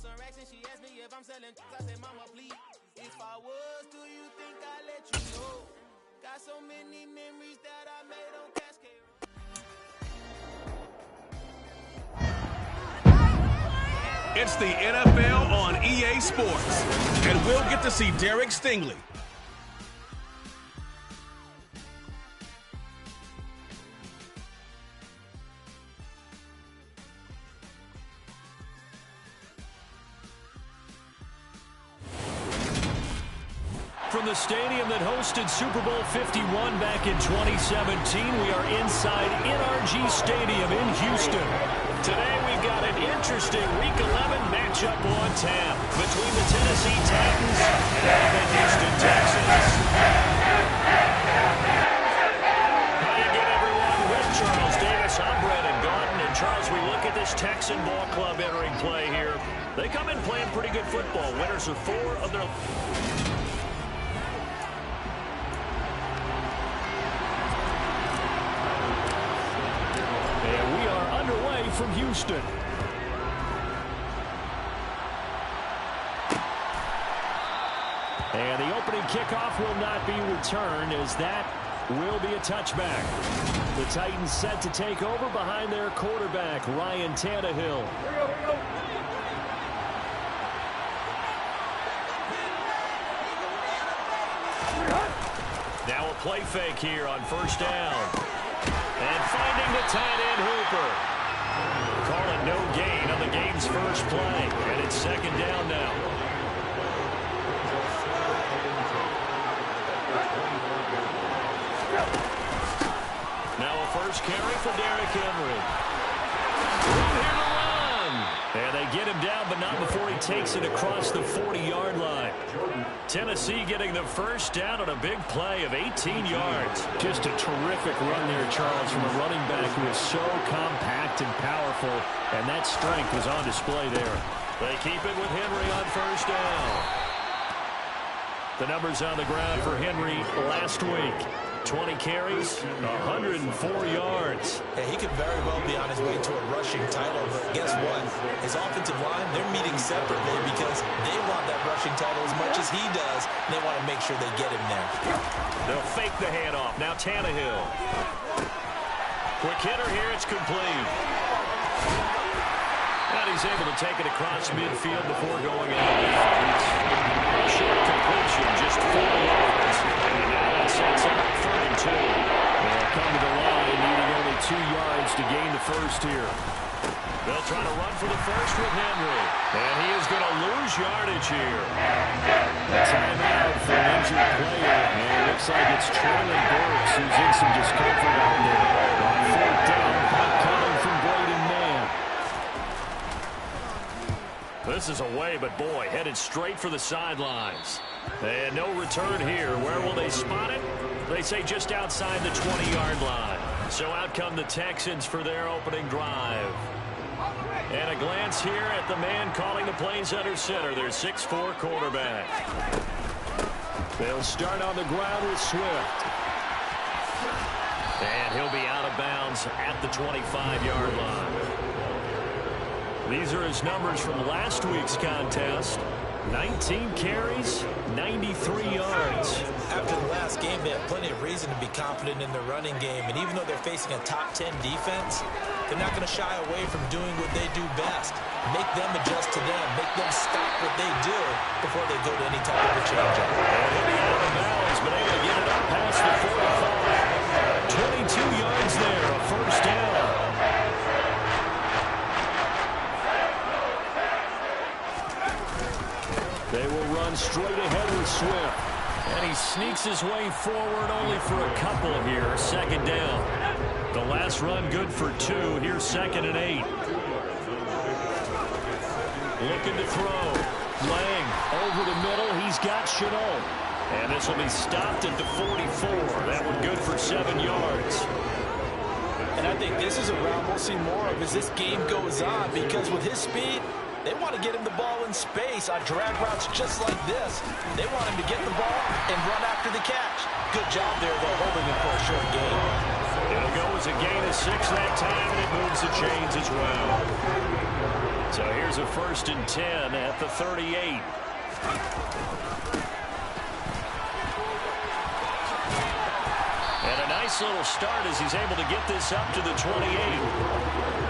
some racks and she asked me if I'm selling. I said, Mama, please. If I was, do you think I'd let you know? Got so many memories that I made on Cascade Road. It's the NFL on EA Sports, and we'll get to see Derek Stingley. From the stadium that hosted Super Bowl 51 back in 2017, we are inside NRG Stadium in Houston. Today we've got an interesting Week 11 matchup on tap between the Tennessee Titans and the Houston Texans. How you get everyone? With Charles Davis, I'm Brennan Gordon. And Charles, we look at this Texan ball club entering play here. They come in playing pretty good football. Winners are 4 of their... from Houston. And the opening kickoff will not be returned, as that will be a touchback. The Titans set to take over behind their quarterback, Ryan Tannehill. Now a play fake here on first down. And finding the tight end Hooper. Call it no gain on the game's first play. And it's second down now. Now a first carry for Derrick Henry. Room here to run. And they get him down, but not before he takes it across the 40-yard line. Tennessee getting the first down on a big play of 18 yards. Just a terrific run there, Charles, from a running back who is so compact and powerful, and that strength was on display there. They keep it with Henry on first down. The numbers on the ground for Henry last week. 20 carries, 104 yards. Yeah, he could very well be on his way to a rushing title, but guess what? His offensive line, they're meeting separately because they want that rushing title as much as he does, and they want to make sure they get him there. They'll fake the handoff. Now Tannehill. Quick hitter here, it's complete. And he's able to take it across midfield before going out. Short completion, just 4 yards. And now that sets up 3rd and 2. They'll come to the line, needing only 2 yards to gain the first here. They'll try to run for the first with Henry. And he is going to lose yardage here. A timeout for an injured player. And it looks like it's Traylon Burks who's in some discomfort out there. On 4th down, punt coming from Braden Mann. This is away, but boy, headed straight for the sidelines. And no return here. Where will they spot it? They say just outside the 20-yard line. So out come the Texans for their opening drive. And a glance here at the man calling the plays under center, their 6'4" quarterback. They'll start on the ground with Swift. And he'll be out of bounds at the 25-yard line. These are his numbers from last week's contest. 19 carries, 93 yards. After the last game, they have plenty of reason to be confident in their running game. And even though they're facing a top 10 defense, they're not going to shy away from doing what they do best. Make them adjust to them. Make them stop what they do before they go to any type of a change-up. He'll be out of bounds, but able to get it up past the 45. 22 yards there, a first down. They will run straight ahead with Swift. And he sneaks his way forward only for a couple here. 2nd down. The last run good for 2. Here's 2nd and 8. Looking to throw. Lang over the middle. He's got Chenault. And this will be stopped at the 44. That one good for 7 yards. And I think this is a route we'll see more of as this game goes on, because with his speed, they want to get him the ball in space on drag routes just like this. They want him to get the ball and run after the catch. Good job there, though, holding him for a short gain. It'll go as a gain of 6 that time, and it moves the chains as well. So here's a 1st and 10 at the 38. And a nice little start as he's able to get this up to the 28.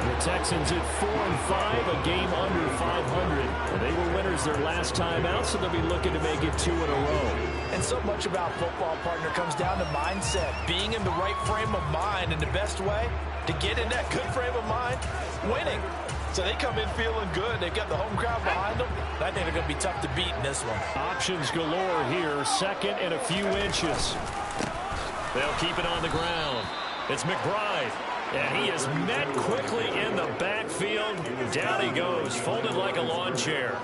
The Texans at 4-5, a game under 500. And they were winners their last time out, so they'll be looking to make it 2 in a row. And so much about football, partner, comes down to mindset. Being in the right frame of mind, and the best way to get in that good frame of mind, winning. So they come in feeling good. They've got the home crowd behind them. I think they're going to be tough to beat in this one. Options galore here. 2nd and a few inches. They'll keep it on the ground. It's McBride. And he is met quickly in the backfield. Down he goes, folded like a lawn chair.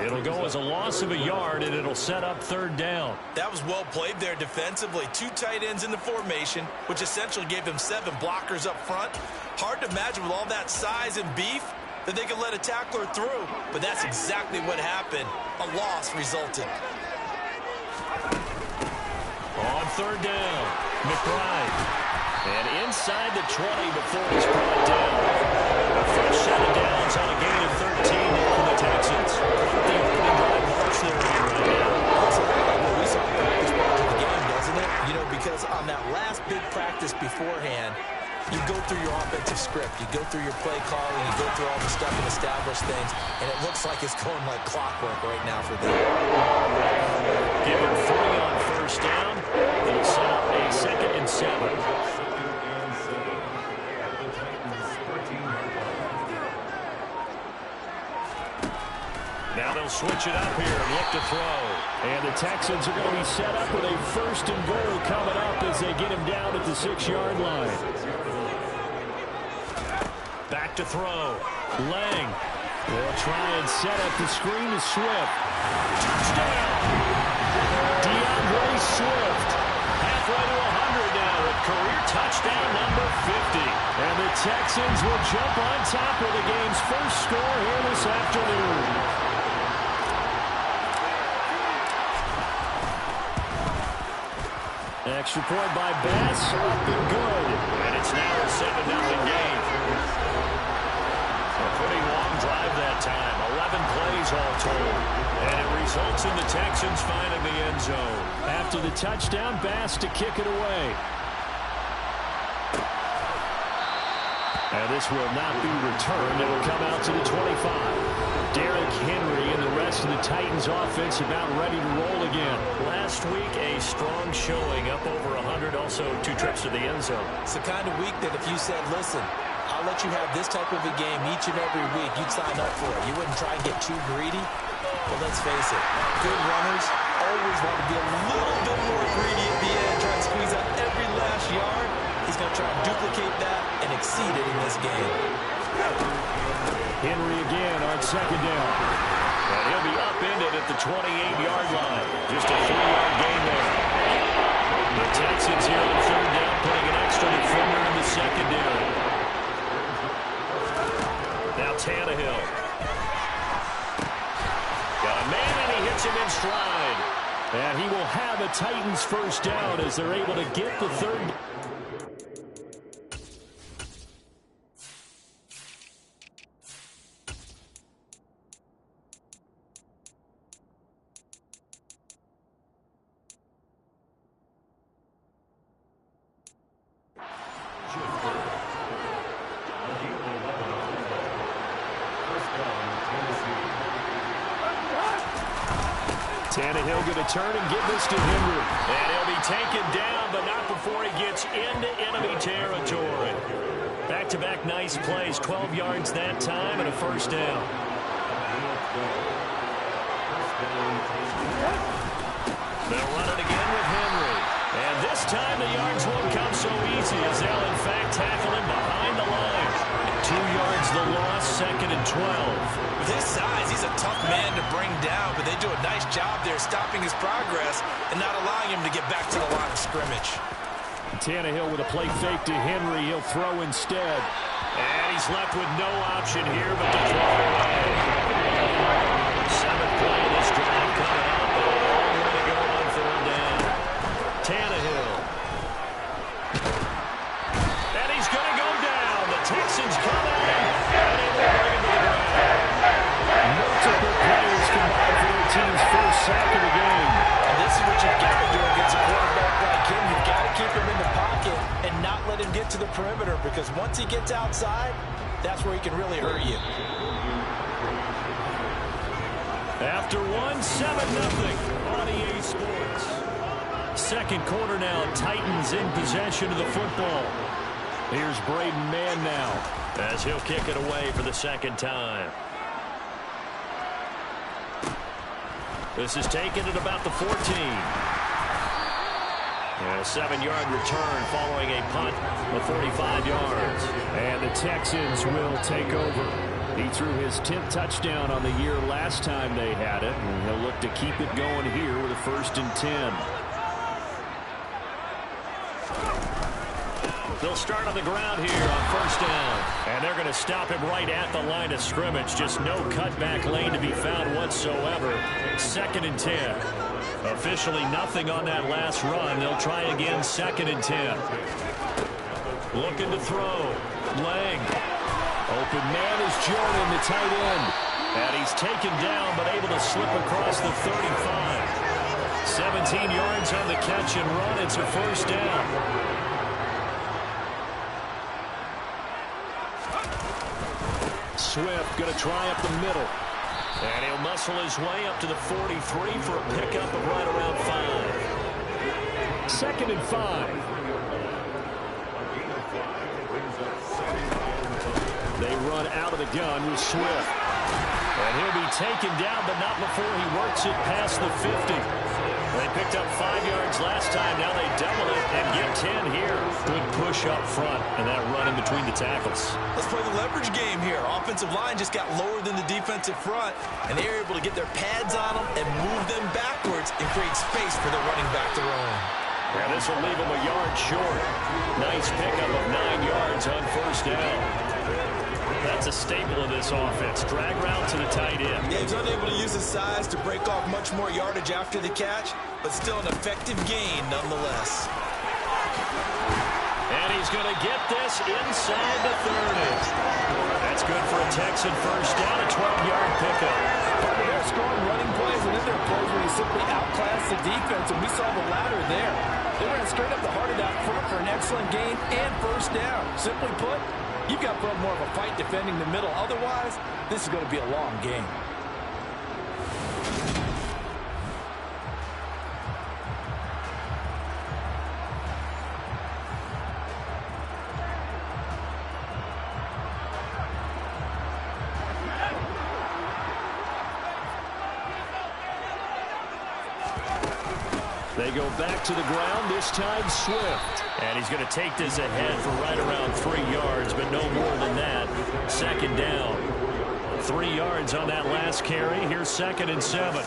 It'll go as a loss of a yard, and it'll set up 3rd down. That was well played there defensively. 2 tight ends in the formation, which essentially gave them 7 blockers up front. Hard to imagine with all that size and beef that they could let a tackler through. But that's exactly what happened. A loss resulted. On 3rd down, McBride. And inside the 20 before he's brought down. A fresh set of downs on a gain of 13 for the Texans. The opening drive march there right now. Looks a lot like what we saw in the practice part of the game, doesn't it? You know, because on that last big practice beforehand, you go through your offensive script. You go through your play calling. You go through all the stuff and establish things. And it looks like it's going like clockwork right now for them. Give him 3 on 1st down. It'll set up a 2nd and 7. Now they'll switch it up here and look to throw. And the Texans are going to be set up with a 1st and goal coming up as they get him down at the 6-yard line. Back to throw. Lang. They'll try and set up the screen to Swift. Touchdown! DeAndre Swift. Halfway to 100 now with career touchdown number 50. And the Texans will jump on top of the game's first score here this afternoon. Extra point by Bass, up and good. And it's now a 7-0 game. A pretty long drive that time, 11 plays all told. And it results in the Texans finding the end zone. After the touchdown, Bass to kick it away. And this will not be returned. It will come out to the 25. Derrick Henry and the rest of the Titans offense about ready to roll again. Last week, a strong showing, up over 100, also 2 trips to the end zone. It's the kind of week that if you said, listen, I'll let you have this type of a game each and every week, you'd sign up for it. You wouldn't try and get too greedy. But let's face it, good runners always want to be a little bit more greedy at the end, try and squeeze out every last yard. He's going to try and duplicate that and exceed it in this game. Henry again on 2nd down. And he'll be upended at the 28-yard line. Just a 3-yard gain there. The Texans here on 3rd down, putting an extra defender in the secondary. Now Tannehill. Got a man, and he hits him in stride. And he will have a Titans 1st down as they're able to get the 3rd. Tannehill going to turn and give this to Henry. And he'll be taken down, but not before he gets into enemy territory. Back-to-back nice plays, 12 yards that time, and a 1st down. They'll run it again with Henry. And this time the yards won't come so easy as they'll, in fact, tackle him behind the line. 2 yards the loss, 2nd and 12. With his size, he's a tough man to bring down, but they do a nice job there stopping his progress and not allowing him to get back to the line of scrimmage. Tannehill with a play fake to Henry. He'll throw instead. And he's left with no option here but to throw away. 7th play of this drive coming up. A long way to go on 4th down. Tannehill. And he's going to go down. The Texans come in, and they will bring him to the ground. because once he gets outside, that's where he can really hurt you. After 7-0 on EA Sports. Second quarter now, Titans in possession of the football. Here's Braden Mann now, as he'll kick it away for the second time. This is taken at about the 14. And a 7-yard return following a punt of 45 yards. And the Texans will take over. He threw his 10th touchdown on the year last time they had it, and he'll look to keep it going here with a 1st and 10. They'll start on the ground here on 1st down. And they're going to stop him right at the line of scrimmage. Just no cutback lane to be found whatsoever. 2nd and 10. Officially nothing on that last run. They'll try again, 2nd and 10. Looking to throw. Lang. Open man is Jordan, the tight end. And he's taken down, but able to slip across the 35. 17 yards on the catch and run. It's a 1st down. Swift going to try up the middle. And he'll muscle his way up to the 43 for a pickup of right around 5. 2nd and 5. They run out of the gun with Swift. And he'll be taken down, but not before he works it past the 50. They picked up 5 yards last time. Now they double it and get 10 here. Good push up front, and that run in between the tackles. Let's play the leverage game here. Offensive line just got lower than the defensive front, and they were able to get their pads on them and move them backwards and create space for the running back to run. And this will leave him a yard short. Nice pickup of 9 yards on 1st down. That's a staple of this offense. Drag route to the tight end. Yeah, he's unable to use his size to break off much more yardage after the catch, but still an effective gain nonetheless. And he's going to get this inside the 30. That's good for a Texan 1st down, a 12-yard pickup. There are strong running plays, and then there are plays where you simply outclass the defense, and we saw the latter there. They ran straight up the heart of that front for an excellent gain and 1st down. Simply put, you've got to put up more of a fight defending the middle. Otherwise, this is going to be a long game. They go back to the ground, this time Swift. And he's going to take this ahead for right around 3 yards, but no more than that. 2nd down. 3 yards on that last carry. Here's 2nd and 7.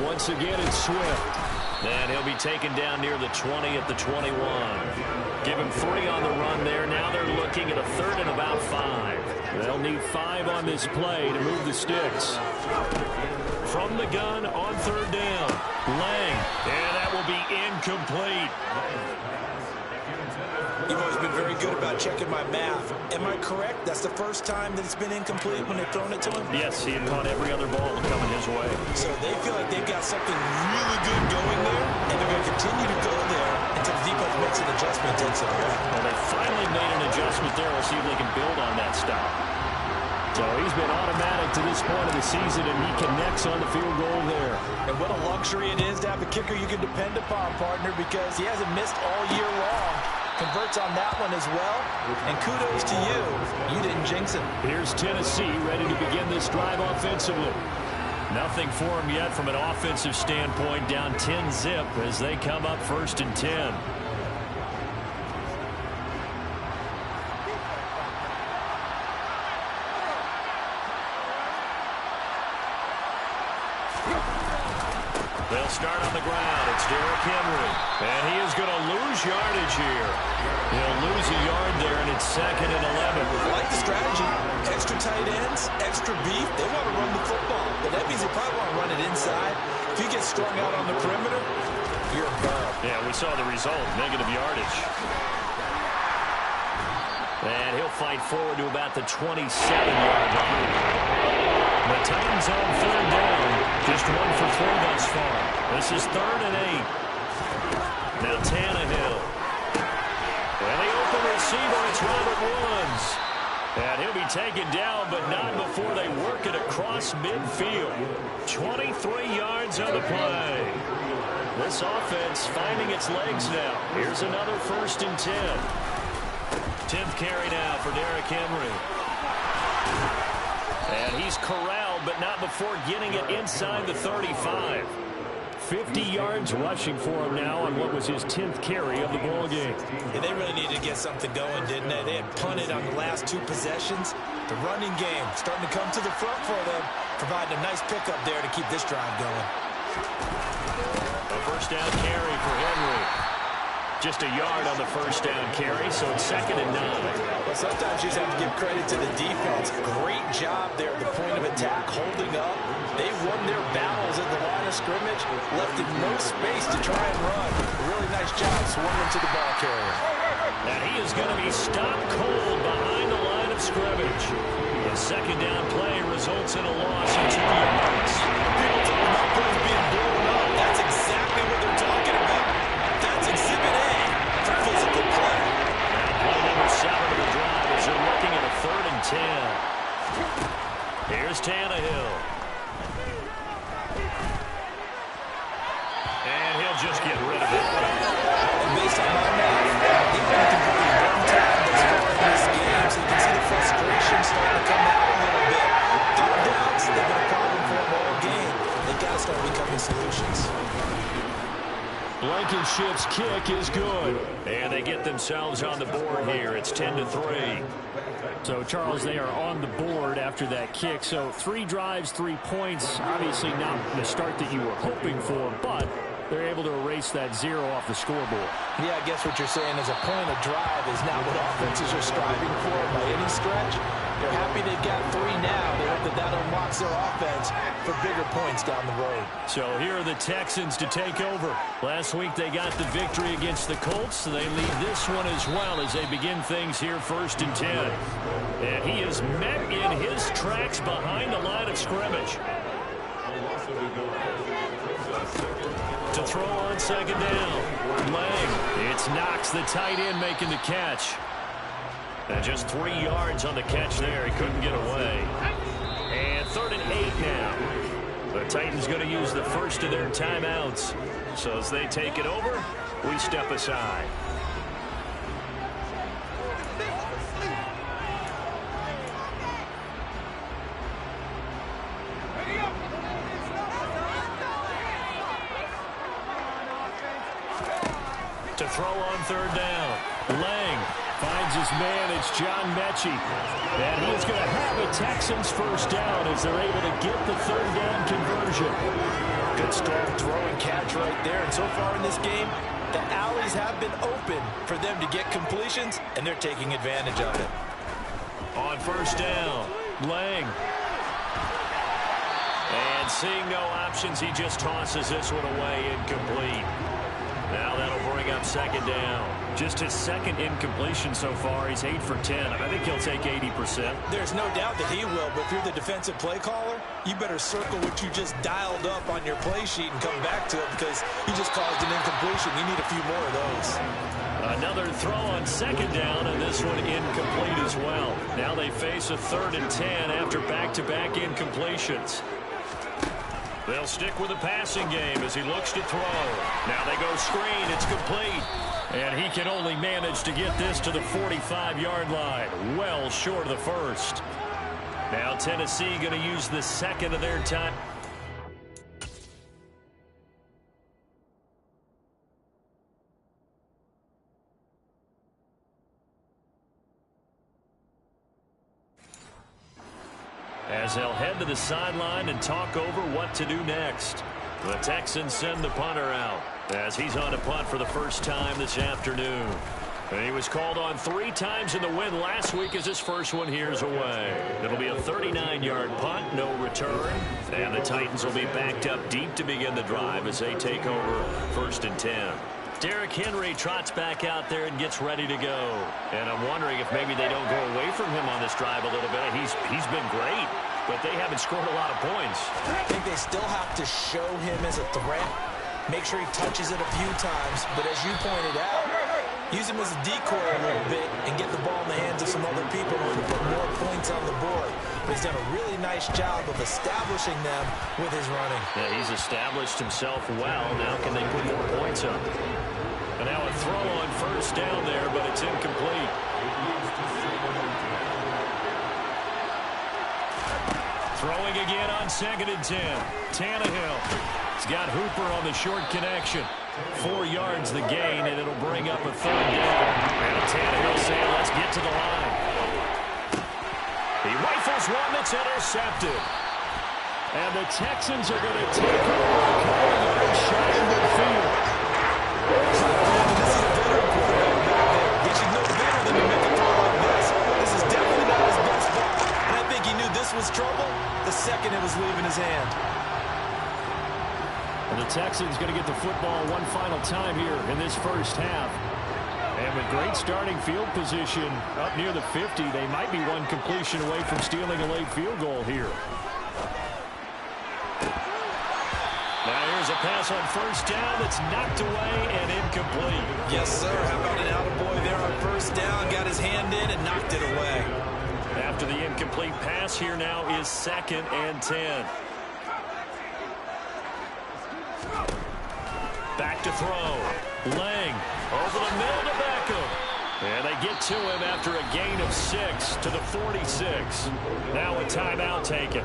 Once again, it's Swift. And he'll be taken down near the 20 at the 21. Give him 3 on the run there. Now they're looking at a 3rd and about 5. They'll need 5 on this play to move the sticks. From the gun on 3rd down. Lang. And that will be incomplete. You've always been very good about checking my math. Am I correct? That's the first time that it's been incomplete when they've thrown it to him? Yes, he had caught every other ball coming his way. So they feel like they've got something really good going there, and they're going to continue to go there until the defense makes an adjustment and takes it away. Well, they finally made an adjustment there. We'll see if they can build on that stop. So he's been automatic to this point of the season, and he connects on the field goal there. And what a luxury it is to have a kicker you can depend upon, partner, because he hasn't missed all year long. Converts on that one as well. And kudos to you. You didn't jinx him. Here's Tennessee ready to begin this drive offensively. Nothing for him yet from an offensive standpoint. Down 10-zip as they come up 1st and 10. They'll start on the ground. It's Derrick Henry. And he is going to lose yardage here. He'll lose a yard there, and it's 2nd and 11. I like the strategy. Extra tight ends, extra beef. They want to run the football. But that means they probably want to run it inside. If you get strung out on the perimeter, you're a bum. Yeah, we saw the result. Negative yardage. And he'll fight forward to about the 27-yard line. The Titans on 3rd down. Just 1 for 3 thus far. This is 3rd and 8. Now Tannehill. And the open receiver, it's Robert Woods. And he'll be taken down, but not before they work it across midfield. 23 yards on the play. This offense finding its legs now. Here's another 1st and 10. 10th carry now for Derrick Henry. And he's corralled, but not before getting it inside the 35. 50 yards rushing for him now on what was his 10th carry of the ball game. Yeah, they really needed to get something going, didn't they? They had punted on the last 2 possessions. The running game starting to come to the front for them, providing a nice pickup there to keep this drive going. A 1st down carry for Henry. Just a yard on the 1st down carry, so it's 2nd and 9. Well, sometimes you just have to give credit to the defense. Great job there at the point of attack, holding up. They won their battles at the line of scrimmage, left in no space to try and run. A really nice job swarming to the ball carrier. And he is going to be stopped cold behind the line of scrimmage. The 2nd down play results in a loss of 2 yards. People talking about plays being blown up. That's exactly what they're talking about. That's Exhibit A for physical play. Play number 7 of the drive as they're looking at a 3rd and 10. Here's Tannehill. And he'll just get rid of it. And based on my math, they've been completely one time thus far in this game, so you can see the frustration starting to come out a little bit. 3rd downs, they've been a problem for them all game. They've got to start becoming solutions. Blankenship's kick is good. And they get themselves on the board here. It's 10-3. So, Charles, they are on the board after that kick. So 3 drives, 3 points. Obviously not the start that you were hoping for, but they're able to erase that 0 off the scoreboard. Yeah, I guess what you're saying is a point of drive is not what offenses are striving for by any stretch. They're happy they've got 3 now. They hope that unlocks their offense for bigger points down the road. So here are the Texans to take over. Last week they got the victory against the Colts. They lead this one as well as they begin things here 1st and 10. And he is met in his tracks behind the line of scrimmage. To throw on 2nd down. Lang. It's Knox, the tight end, making the catch. And just 3 yards on the catch there. He couldn't get away. And 3rd and 8 now. The Titans going to use the 1st of their timeouts. So as they take it over, we step aside. To throw on 3rd down. Lang finds his man. It's John Mechie. And he is going to have a Texans 1st down as they're able to get the 3rd down conversion. Good strong throw and catch right there. And so far in this game, the alleys have been open for them to get completions, and they're taking advantage of it. On 1st down, Lang. And seeing no options, he just tosses this one away, incomplete. Now that'll bring up 2nd down. Just his 2nd incompletion so far. He's 8 for 10. I think he'll take 80%. There's no doubt that he will, but if you're the defensive play caller, you better circle what you just dialed up on your play sheet and come back to it because you just caused an incompletion. You need a few more of those. Another throw on 2nd down, and this one incomplete as well. Now they face a 3rd and 10 after back-to-back incompletions. They'll stick with the passing game as he looks to throw. Now they go screen. It's complete. And he can only manage to get this to the 45-yard line. Well short of the 1st. Now Tennessee going to use the 2nd of their time. As they'll head to the sideline and talk over what to do next. The Texans send the punter out as he's on a punt for the 1st time this afternoon. And he was called on 3 times in the win last week as his first one here's away. It'll be a 39-yard punt, no return. And the Titans will be backed up deep to begin the drive as they take over 1st and 10. Derrick Henry trots back out there and gets ready to go. And I'm wondering if maybe they don't go away from him on this drive a little bit. He's been great, but they haven't scored a lot of points. I think they still have to show him as a threat. Make sure he touches it a few times. But as you pointed out, use him as a decoy a little bit and get the ball in the hands of some other people in order to put more points on the board. But he's done a really nice job of establishing them with his running. Yeah, he's established himself well. Now can they put more points up? And now a throw on first down there, but it's incomplete. Throwing again on 2nd and 10. Tannehill. He's got Hooper on the short connection. 4 yards the gain, and it'll bring up a 3rd down. And Tannehill saying, let's get to the line. He rifles one that's intercepted. And the Texans are going to take over a couple of yards shy of midfield. This is a veteran quarterback back there. He should know better than to make a throw like this. This is definitely not his best ball. And I think he knew this was trouble the second it was leaving his hand. And the Texans going to get the football one final time here in this first half. And with great starting field position up near the 50, they might be one completion away from stealing a late field goal here. Now here's a pass on first down that's knocked away and incomplete. Yes, sir. How about an attaboy there on first down? Got his hand in and knocked it away. After the incomplete pass, here now is 2nd and 10. Back to throw. Lang over the middle to Beckham. And they get to him after a gain of 6 to the 46. Now a timeout taken.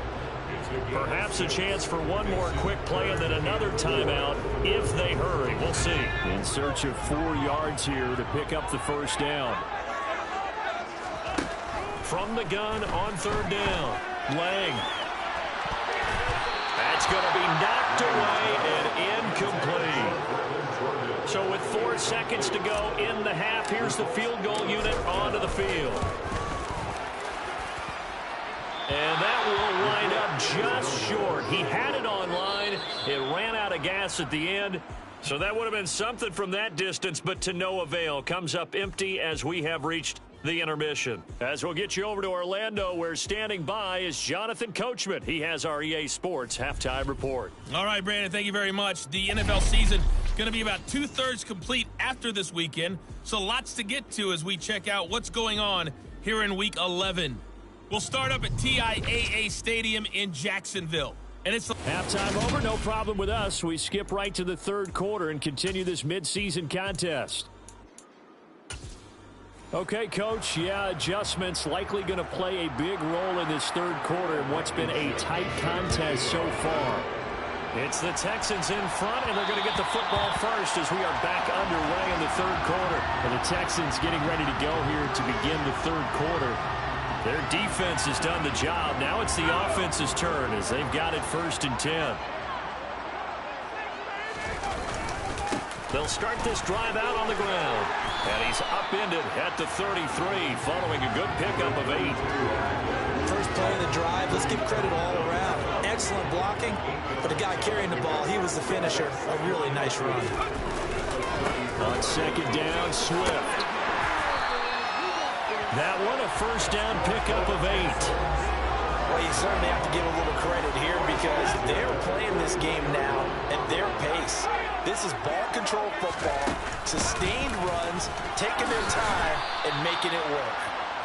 Perhaps a chance for one more quick play and then another timeout if they hurry. We'll see. In search of 4 yards here to pick up the first down. From the gun on 3rd down. Lang. That's going to be knocked away and incomplete. So with 4 seconds to go in the half, here's the field goal unit onto the field. And that will wind up just short. He had it on line. It ran out of gas at the end. So that would have been something from that distance, but to no avail. Comes up empty as we have reached the intermission. As we'll get you over to Orlando, where standing by is Jonathan Coachman. He has our EA Sports halftime report. All right, Brandon, thank you very much. The NFL season going to be about 2/3 complete after this weekend, so lots to get to as we check out what's going on here in Week 11. We'll start up at TIAA Stadium in Jacksonville. And it's halftime over, no problem with us. We skip right to the 3rd quarter and continue this midseason contest. Okay, Coach, adjustments likely going to play a big role in this 3rd quarter in what's been a tight contest so far. It's the Texans in front, and they're going to get the football first as we are back underway in the 3rd quarter. And the Texans getting ready to go here to begin the 3rd quarter. Their defense has done the job. Now it's the offense's turn as they've got it 1st and 10. They'll start this drive out on the ground. And he's upended at the 33 following a good pickup of 8. First play of the drive. Let's give credit all around. Excellent blocking. But the guy carrying the ball, he was the finisher. A really nice run. On 2nd down, Swift. That one a first down pickup of 8. Well, you certainly have to give a little credit here because they're playing this game now at their pace. This is ball control football, sustained runs, taking their time, and making it work.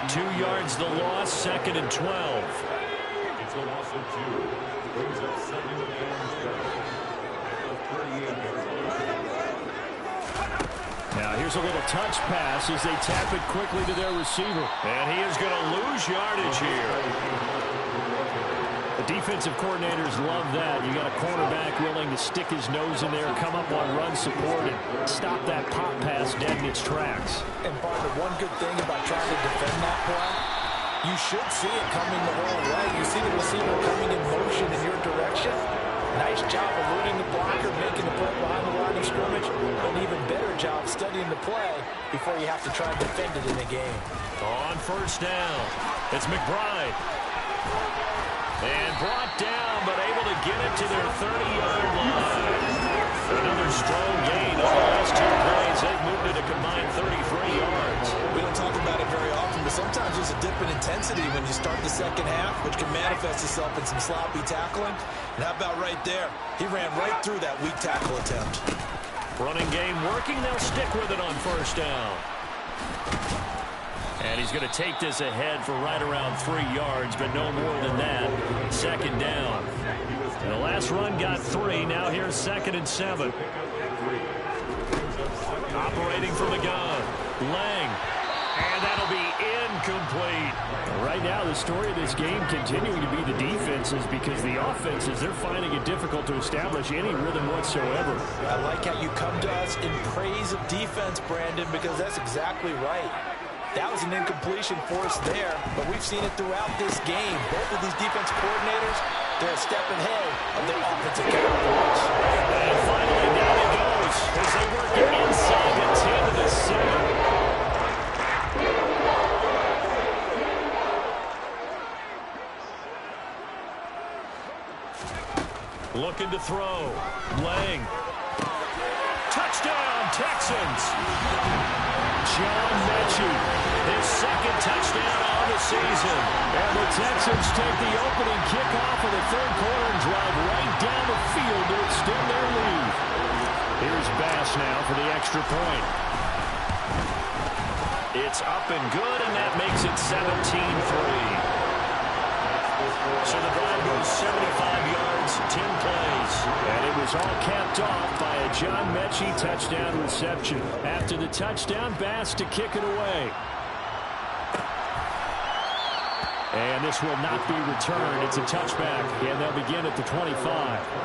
2 yards the loss, 2nd and 12. It's a loss of 2. Brings up 2nd and 38. Now here's a little touch pass as they tap it quickly to their receiver. And he is going to lose yardage here. The defensive coordinators love that. You got a cornerback willing to stick his nose in there, come up on run support, and stop that pop pass dead in its tracks. And Barber, one good thing about trying to defend that play, you should see it coming the whole way. You see the receiver coming in motion in your direction. Nice job eluding the blocker, making the play behind the line of scrimmage. An even better job studying the play before you have to try and defend it in a game. On 1st down, it's McBride. And brought down, but able to get it to their 30-yard line. Another strong gain on the last 2 plays. They've moved it a combined 33 yards. We don't talk about it very often, but sometimes there's a dip in intensity when you start the 2nd half, which can manifest itself in some sloppy tackling. And how about right there? He ran right through that weak tackle attempt. Running game working. They'll stick with it on 1st down. And he's going to take this ahead for right around 3 yards, but no more than that. Second down. And the last run got 3. Now here's 2nd and 7. Operating from the gun. Lang. And that'll be incomplete. Right now, the story of this game continuing to be the defenses, because the offenses, they're finding it difficult to establish any rhythm whatsoever. I like how you come to us in praise of defense, Brandon, because that's exactly right. That was an incompletion for us there, but we've seen it throughout this game. Both of these defense coordinators, they're a step ahead of their offensive counterparts. And finally, down it goes as they work it inside the 10 to the 7. Looking to throw. Lang. Touchdown, Texans. John Mechie, his 2nd touchdown on the season. And the Texans take the opening kickoff of the 3rd quarter and drive right down the field to extend their lead. Here's Bass now for the extra point. It's up and good, and that makes it 17-3. So the drive goes 75 yards, 10 plays. And it was all capped off by a John Mechie touchdown reception. After the touchdown, Bass to kick it away. And this will not be returned. It's a touchback, and they'll begin at the 25.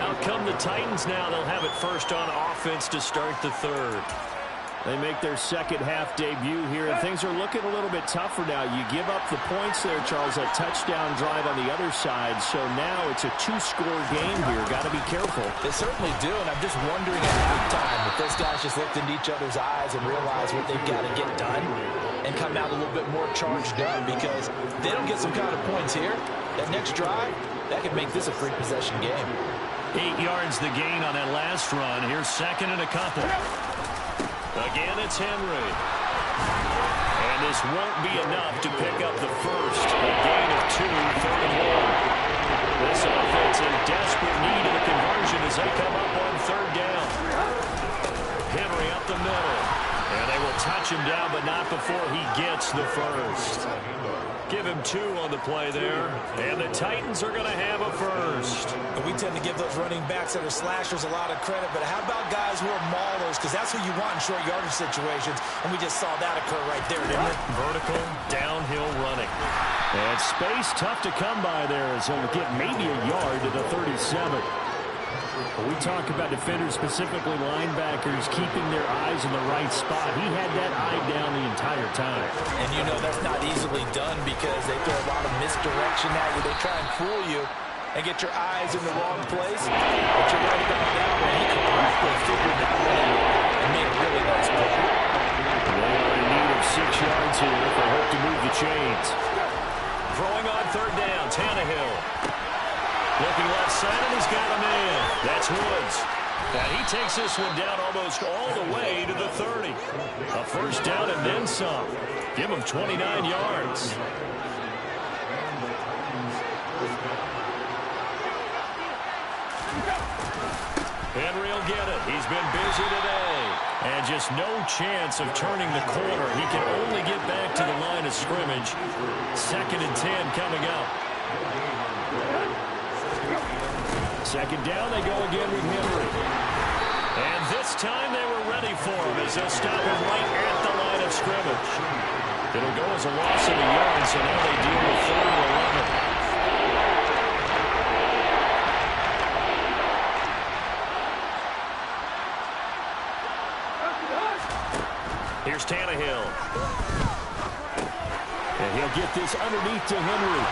Out come the Titans now. They'll have it first on offense to start the 3rd. They make their second half debut here, and things are looking a little bit tougher now. You give up the points there, Charles, that touchdown drive on the other side. So now it's a 2-score game here. Got to be careful. They certainly do, and I'm just wondering at halftime if those guys just looked into each other's eyes and realized what they've got to get done and come out a little bit more charged up, because if they don't get some kind of points here, that next drive, that could make this a 3-possession game. 8 yards the gain on that last run. Here's 2nd and a couple. Again, it's Henry. And this won't be enough to pick up the first. A gain of 2, 3rd and 1. This offense in desperate need of a conversion as they come up on 3rd down. Henry up the middle. And they will touch him down, but not before he gets the first. Give him 2 on the play there. And the Titans are going to have a first. We tend to give those running backs that are slashers a lot of credit, but how about guys who are maulers? Because that's who you want in short yardage situations, and we just saw that occur right there, didn't we? Vertical, downhill running. And space tough to come by there as he'll get maybe a yard to the 37. We talk about defenders, specifically linebackers, keeping their eyes in the right spot. He had that eye down the entire time. And you know that's not easily done because they throw a lot of misdirection at you. They try and fool you and get your eyes in the wrong place. But you're right about that one. He correctly figured that one out and made a really nice play. They are in need of 6 yards here if they hope to move the chains. Throwing on 3rd down, Tannehill. Looking left side, and he's got him in. That's Woods. And he takes this one down almost all the way to the 30. A first down and then some. Give him 29 yards. Henry will get it. He's been busy today. And just no chance of turning the corner. He can only get back to the line of scrimmage. 2nd and 10 coming up. 2nd down, they go again with Henry. And this time they were ready for him as they'll stop him right at the line of scrimmage. It'll go as a loss of a yard, so now they deal with 3rd and 11. Here's Tannehill. And he'll get this underneath to Henry.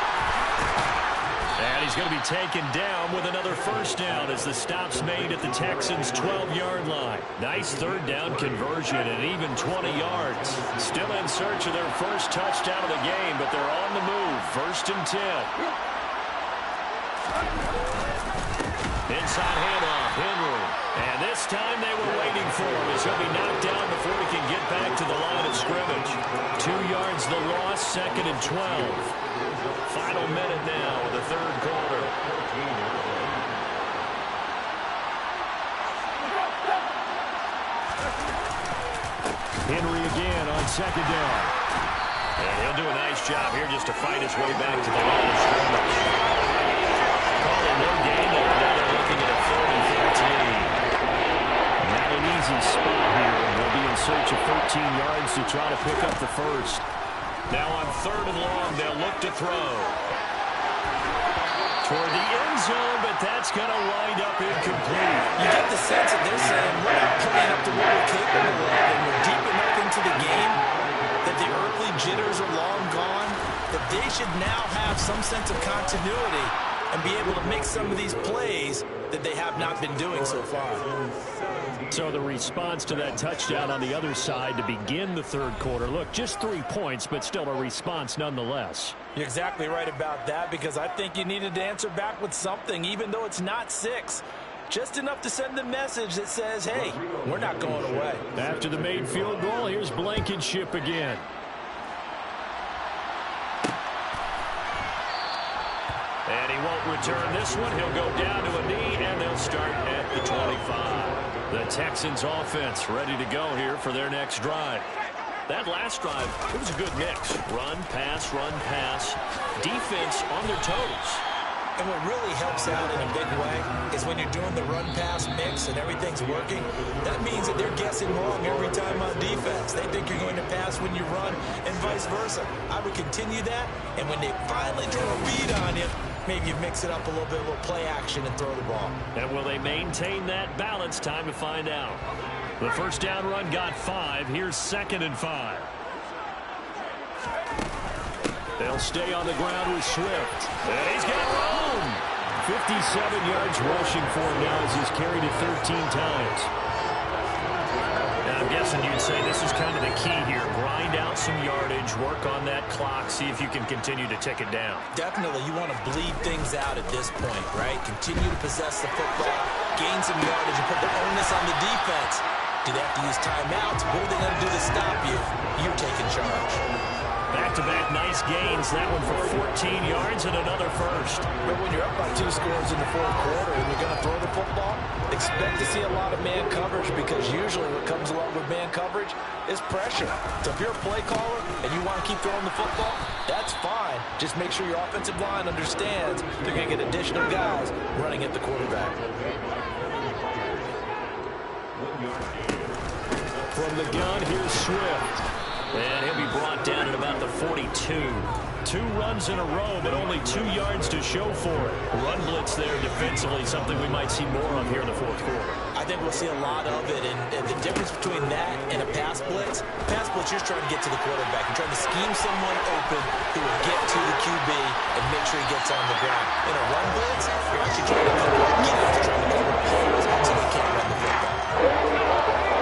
And he's going to be taken down with another first down as the stop's made at the Texans' 12-yard line. Nice 3rd down conversion and even 20 yards. Still in search of their first touchdown of the game, but they're on the move. 1st and 10. Inside handoff, Henry. And this time they were waiting for him as he'll be knocked down before he can get back to the line of scrimmage. 2 yards the loss, 2nd and 12. Final minute now of the 3rd quarter. Henry again on 2nd down. And he'll do a nice job here just to fight his way back to the line of scrimmage. Call it no gain there. Now they're looking at a 3rd and 13. Not an easy spot here. They'll be in search of 13 yards to try to pick up the first. Now on 3rd and long, they'll look to throw. Toward the end zone, but that's going to wind up incomplete. You get the sense that they're saying we're not playing up to what we're capable of, and we're deep enough into the game that the early jitters are long gone, that they should now have some sense of continuity and be able to make some of these plays that they have not been doing so far. So the response to that touchdown on the other side to begin the 3rd quarter. Look, just 3 points, but still a response nonetheless. You're exactly right about that, because I think you needed to answer back with something, even though it's not 6. Just enough to send the message that says, hey, we're not going away. After the made field goal, here's Blankenship again. And he won't return this one. He'll go down to a knee, and they'll start at the 25. The Texans offense ready to go here for their next drive. That last drive, it was a good mix. Run, pass, defense on their toes. And what really helps out in a big way is when you're doing the run-pass mix and everything's working, that means that they're guessing wrong every time on defense. They think you're going to pass when you run and vice versa. I would continue that, and when they finally draw a bead on you, maybe you mix it up a little bit, a little play action, and throw the ball. And will they maintain that balance? Time to find out. The first down run got 5. Here's 2nd and 5. They'll stay on the ground with Swift. And he's got room. 57 yards rushing for him now as he's carried it 13 times. Now I'm guessing you'd say this is kind of the key here. Grind out some yardage, work on that clock, see if you can continue to tick it down. Definitely, you want to bleed things out at this point, right? Continue to possess the football, gain some yardage, and put the onus on the defense. Do they have to use timeouts? What are they going to do to stop you? You're taking charge. Back-to-back nice gains. That one for 14 yards and another first. But when you're up by 2 scores in the 4th quarter and you're going to throw the football, expect to see a lot of man coverage, because usually what comes along with man coverage is pressure. So if you're a play caller and you want to keep throwing the football, that's fine. Just make sure your offensive line understands they're going to get additional guys running at the quarterback. From the gun, here's Swift. And he'll be brought down at about the 42. 2 runs in a row, but only 2 yards to show for it. Run blitz there defensively, something we might see more of here in the 4th quarter. I think we'll see a lot of it, and the difference between that and a pass blitz, you're trying to get to the quarterback. You're trying to scheme someone open who will get to the QB and make sure he gets on the ground. In a run blitz, you're actually trying to cover gaps, trying to cover holes so they can't run the football.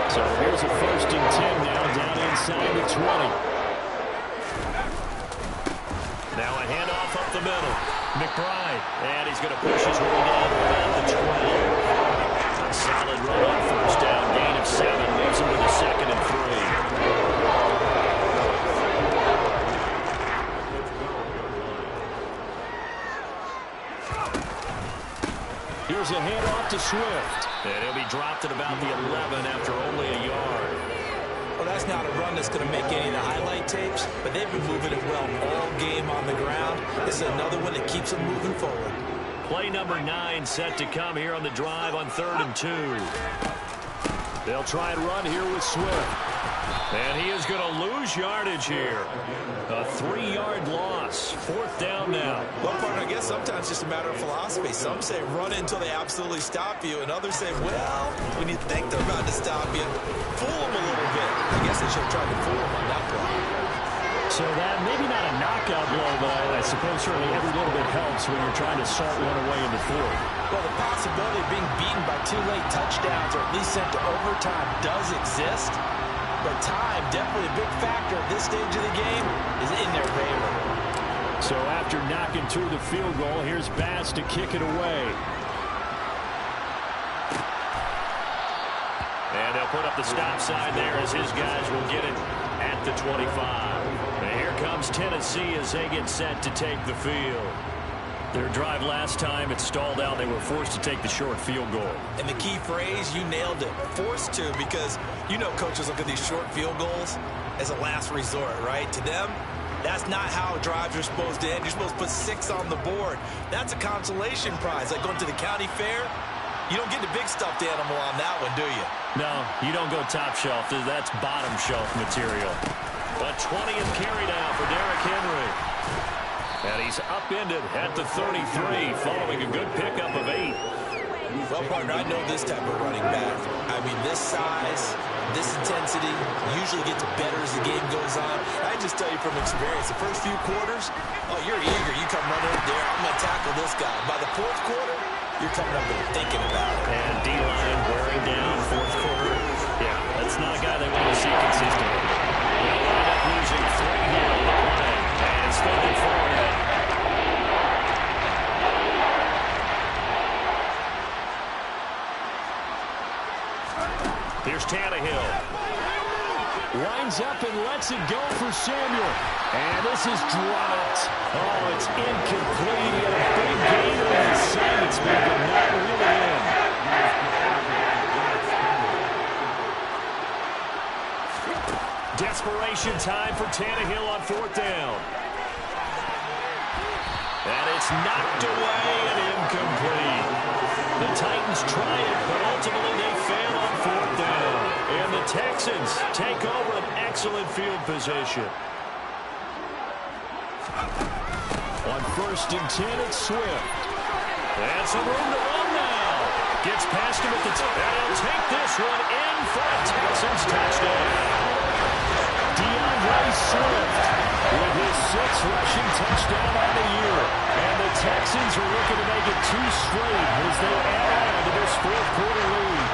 So here's a 1st and 10 now, down inside the 20. Now a handoff up the middle. McBride, and he's going to push his way down to about the 12. A solid run on 1st down, gain of 7, leaves him with a 2nd and 3. Here's a handoff to Swift. And he'll be dropped at about the 11 after only a yard. Well, that's not a run that's going to make any of the highlight tapes, but they've been moving it well all game on the ground. This is another one that keeps them moving forward. Play number 9 set to come here on the drive on 3rd and 2. They'll try and run here with Swift. And he is going to lose yardage here. A 3-yard loss. 4th down now. Well, partner, I guess sometimes it's just a matter of philosophy. Some say run until they absolutely stop you, and others say, well, when you think they're about to stop you, fool them a little bit. I guess they should have tried to fool them on that play. So that, maybe not a knockout blow, but I suppose certainly every little bit helps when you're trying to salt one away in the 4th. Well, the possibility of being beaten by 2 late touchdowns or at least sent to overtime does exist. But time, definitely a big factor at this stage of the game, is in their favor. So after knocking through the field goal, here's Bass to kick it away. And they'll put up the stop sign there as his guys will get it at the 25. And here comes Tennessee as they get set to take the field. Their drive last time, it stalled out. They were forced to take the short field goal. And the key phrase, you nailed it, forced to, because you know coaches look at these short field goals as a last resort, right? To them, That's not how drives are supposed to end. You're supposed to put 6 on the board. That's a consolation prize. Like going to the county fair, you don't get the big stuffed animal on that one, do you? No, you don't go top shelf. That's bottom shelf material. A 20th carry down for Derrick Henry. And he's upended at the 33 following a good pickup of 8. Well, partner, I know this type of running back. I mean, this size, this intensity usually gets better as the game goes on. I just tell you from experience, the first few quarters, oh, you're eager. You come running up there, I'm going to tackle this guy. By the fourth quarter, you're coming up and thinking about it. And D-line wearing down fourth quarter. Yeah, that's not a guy they want to see consistently. They'll wind up losing 3 here on the play. And it's 3rd and 4 now. Here's Tannehill. Winds up and lets it go for Samuel. And this is dropped. Oh, it's incomplete. He had a big gain on the Saints, but did not reel it in. Desperation time for Tannehill on 4th down. And it's knocked away and incomplete. The Titans try it, but ultimately they fail on 4th down. And the Texans take over an excellent field position. On 1st and 10, it's Swift. And some room to run now. Gets past him at the top. And he'll take this one in for a Texans touchdown. DeAndre Swift with his 6th rushing touchdown on the year. And the Texans are looking to make it 2 straight as they add on to this 4th quarter lead.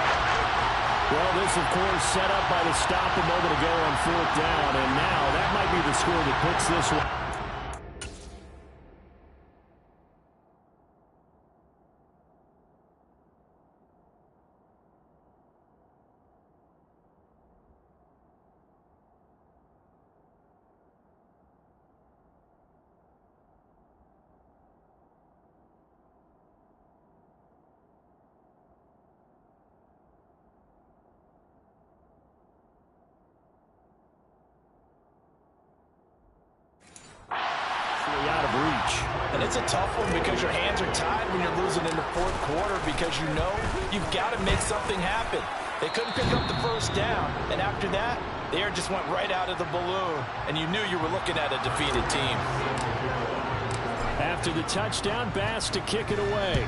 Well, this, of course, set up by the stop a moment ago on 4th down. And now that might be the score that puts this one. Out of reach. And it's a tough one because your hands are tied when you're losing in the 4th quarter because you know you've got to make something happen. They couldn't pick up the 1st down, and after that, the air just went right out of the balloon, and you knew you were looking at a defeated team. After the touchdown, Bass to kick it away.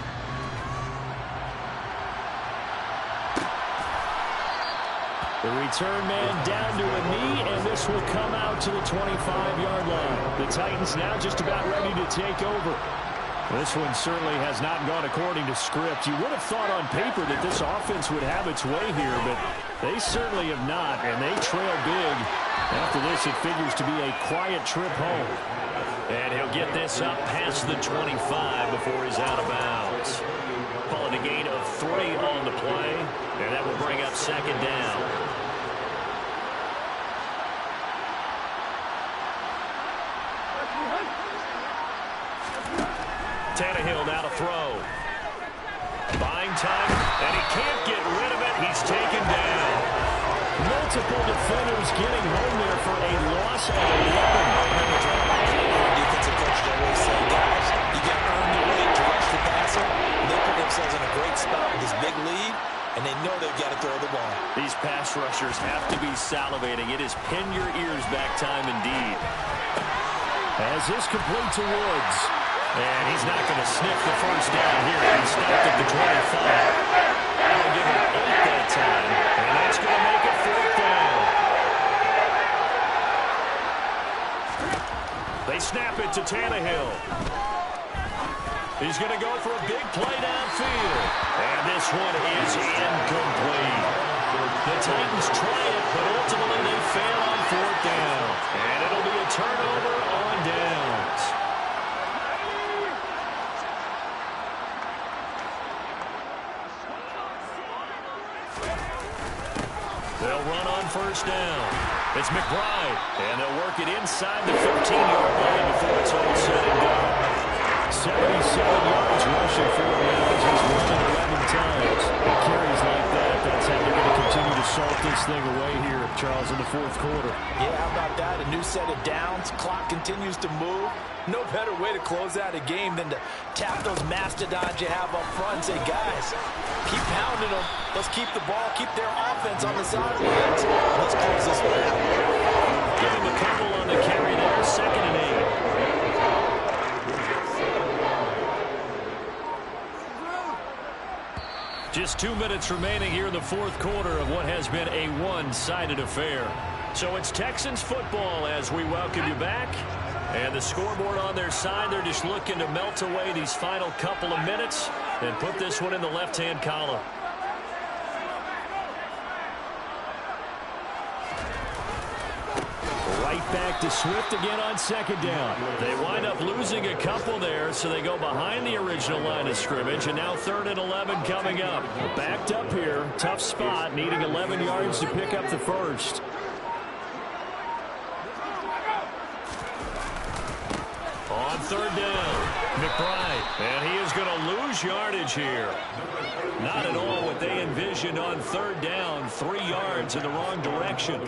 The return man down to a knee, and this will come out to the 25-yard line. The Titans now just about ready to take over. This one certainly has not gone according to script. You would have thought on paper that this offense would have its way here, but they certainly have not, and they trail big. After this, it figures to be a quiet trip home. And he'll get this up past the 25 before he's out of bounds. Calling a gain of 3 on the play, and that will bring up 2nd down. Tannehill now to throw. Buying time, and he can't get rid of it. He's taken down. Multiple defenders getting home there for a loss of 11. Defensive coach always say, guys, you got to earn the right to rush the passer. They put themselves in a great spot with this big lead, and they know they've got to throw the ball. These pass rushers have to be salivating. It is pin your ears back time indeed. As this complete to Woods. And he's not going to sniff the 1st down here. He stopped at the 25. That'll give him 8 that time. And that's going to make it 4th down. They snap it to Tannehill. He's going to go for a big play downfield. And this one is incomplete. The Titans try it, but ultimately they fail on 4th down. And it'll be a turnover on downs. They'll run on 1st down. It's McBride, and they'll work it inside the 15-yard line before it's all said and done. 77 yards rushing for him now as he's run 11 times. With carries like that, that's how they're going to continue to salt this thing away here. Charles, in the fourth quarter. Yeah, how about that? A new set of downs. Clock continues to move. No better way to close out a game than to tap those mastodons you have up front and say, guys, keep pounding them. Let's keep the ball, keep their offense on the sidelines. Let's close this one out. Give him a couple on the carry there. 2nd and 8. Just 2 minutes remaining here in the fourth quarter of what has been a one-sided affair. So it's Texans football as we welcome you back. And the scoreboard on their side, they're just looking to melt away these final couple of minutes and put this one in the left-hand column. Right back to Swift again on 2nd down. They wind up losing a couple there, so they go behind the original line of scrimmage, and now 3rd and 11 coming up. Backed up here, tough spot, needing 11 yards to pick up the first. On 3rd down, McBride, and he is going to lose yardage here. Not at all what they envisioned on 3rd down, 3 yards in the wrong direction.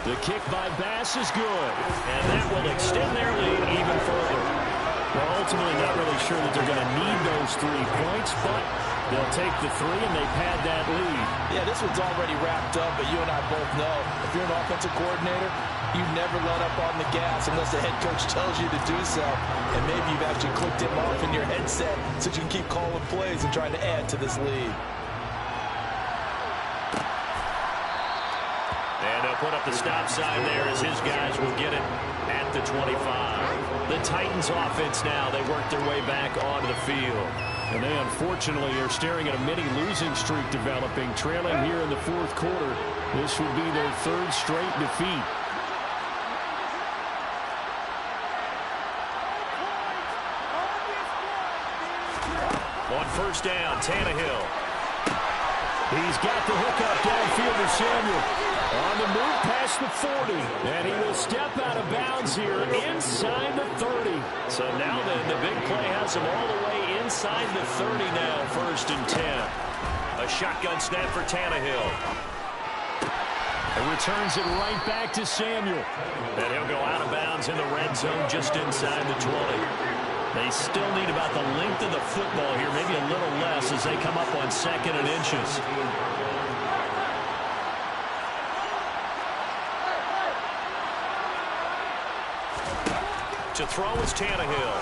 The kick by Bass is good, and that will extend their lead even further. Well, ultimately not really sure that they're going to need those 3 points, but they'll take the 3 and they pad that lead. Yeah, this one's already wrapped up, but you and I both know if you're an offensive coordinator, you never let up on the gas unless the head coach tells you to do so. And maybe you've actually clicked him off in your headset so you can keep calling plays and trying to add to this lead. And they'll put up the stop sign there as his guys will get it at the 25. The Titans offense now, they work their way back onto the field. And they unfortunately are staring at a mini losing streak developing, trailing here in the fourth quarter. This would be their 3rd straight defeat. On 1st down, Tannehill. He's got the hook up downfield to Samuel. On the move past the 40. And he will step out of bounds here inside the 30. So now then, the big play has him all the way inside the 30 now, 1st and 10. A shotgun snap for Tannehill. And returns it right back to Samuel. And he'll go out of bounds in the red zone just inside the 20. They still need about the length of the football here, maybe a little less as they come up on 2nd and inches. To throw is Tannehill.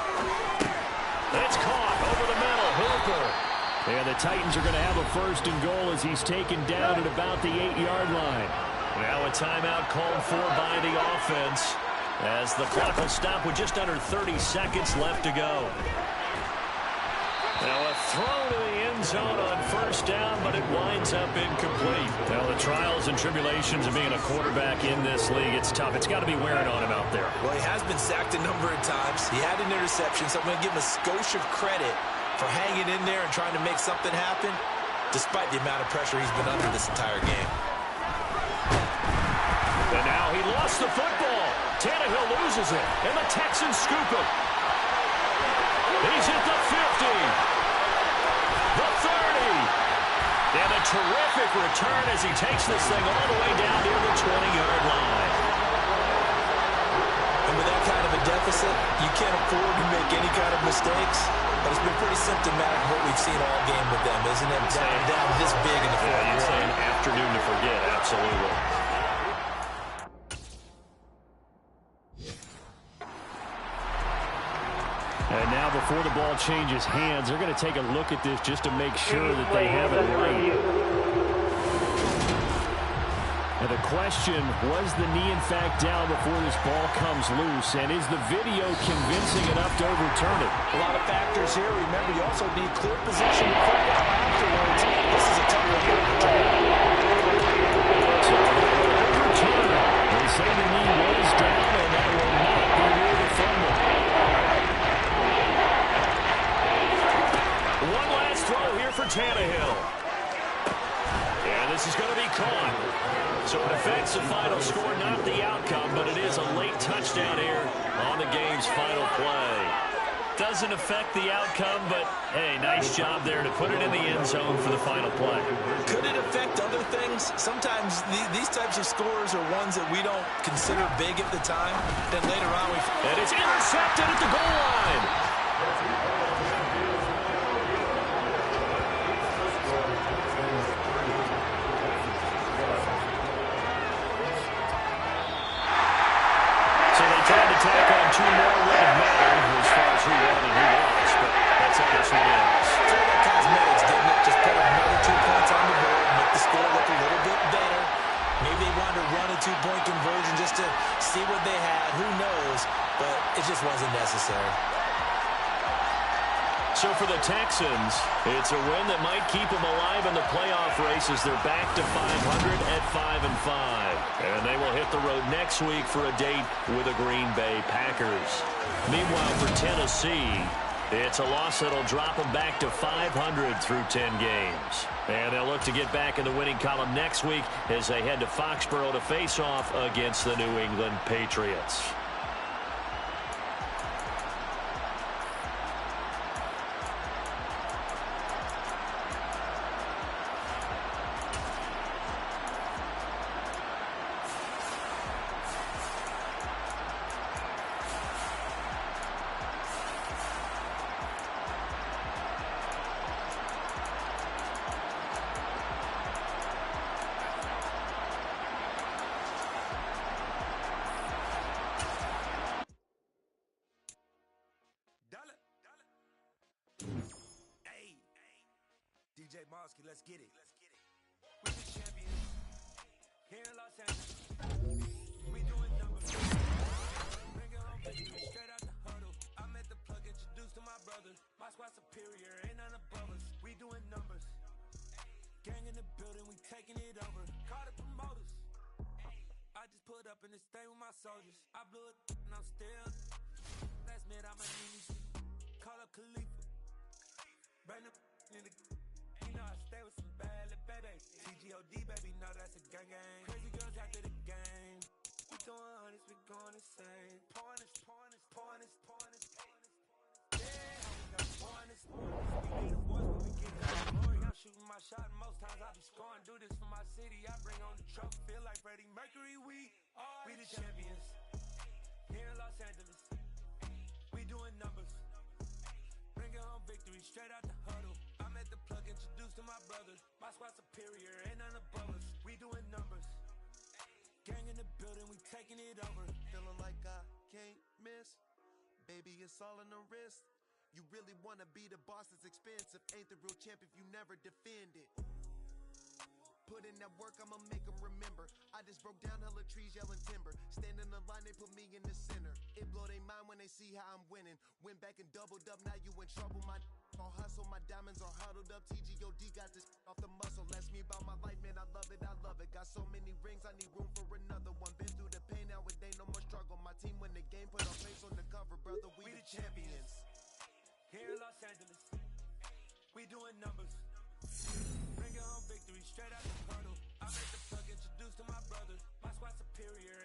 That's caught over the middle. Hooper. And the Titans are going to have a 1st and goal as he's taken down at about the 8-yard line. Now a timeout called for by the offense as the clock will stop with just under 30 seconds left to go. Now a throw to the end zone on 1st down, but it winds up incomplete. Now the trials and tribulations of being a quarterback in this league, it's tough. It's got to be wearing on him out there. Well, he has been sacked a number of times. He had an interception, so I'm going to give him a skosh of credit for hanging in there and trying to make something happen, despite the amount of pressure he's been under this entire game. And now he lost the football. Tannehill loses it, and the Texans scoop it. He's hit the 50, the 30, and a terrific return as he takes this thing all the way down near the 20-yard line. And with that kind of a deficit, you can't afford to make any kind of mistakes. But it's been pretty symptomatic of what we've seen all game with them, isn't it? Down this big in the fourth. You'd say an afternoon to forget, absolutely. And now before the ball changes hands, they're going to take a look at this just to make sure that they have it right. And the question, was the knee in fact down before this ball comes loose? And is the video convincing enough to overturn it? A lot of factors here. Remember, you also need clear position to put down afterwards. This is a tough one to overturn. So overturn. They say the knee was down, and that will not be ruled a fumble. One last throw here for Tannehill. And this is going to be caught. So it affects the final score, not the outcome, but it is a late touchdown here on the game's final play. Doesn't affect the outcome, but, hey, nice job there to put it in the end zone for the final play. Could it affect other things? Sometimes these types of scores are ones that we don't consider big at the time. Then later on, and it's intercepted at the goal line. Tried to tack on two more, wouldn't have mattered as far as who won and who lost, but that's how this one ends. It's all that cosmetics, didn't it? Just put another 2 points on the board, make the score look a little bit better. Maybe they wanted to run a 2-point conversion just to see what they had. Who knows? But it just wasn't necessary. So for the Texans, it's a win that might keep them alive in the playoff race as they're back to 500 at 5-5. And they will hit the road next week for a date with the Green Bay Packers. Meanwhile, for Tennessee, it's a loss that'll drop them back to 500 through 10 games. And they'll look to get back in the winning column next week as they head to Foxborough to face off against the New England Patriots. Let's get it. We the champions here in Los Angeles. We doing numbers. Bring it home, straight out the huddle. I'm at the plug, introduced to my brothers. My squad superior, ain't none above us. We doing numbers. Gang in the building, we taking it over. Call the promoters. I just put up in this thing with my soldiers. I blew it and I'm still. Last minute, I'm a nini. Call up Khalifa. Bring the in the. You know I stay with some bad little baby. TGOD, baby, know that's a gang gang. Crazy girls after the game. We doing honest, we going insane. Pointers. Yeah, we got pointers. We be the boys when we get that glory. I'm shooting my shot and most times I be scoring. Do this for my city, I bring on the trophy. Feel like Freddie Mercury, we the champions. Here in Los Angeles, we doing numbers. Bringing home victory straight out the huddle. I'm at the plug, introduced to my brothers. My squad superior, ain't none above us. We doing numbers. Gang in the building, we taking it over. Feeling like I can't miss. Baby, it's all in the wrist. You really wanna be the boss, it's expensive. Ain't the real champ if you never defend it. Put in that work, I'ma make them remember. I just broke down hella trees, yelling timber. Stand in the line, they put me in the center. It blow they mind when they see how I'm winning. Went back and doubled up, now you in trouble. My all hustle, my diamonds are huddled up. TGOD got this off the muscle. Ask me about my life, man, I love it. Got so many rings, I need room for another one. Been through the pain, now it ain't no more struggle. My team win the game, put our face on the cover, brother. We the champions. Here in Los Angeles, we doing numbers. Bring it home victory straight out the huddle. I'm at the plug, introduced to my brothers. My squad superior,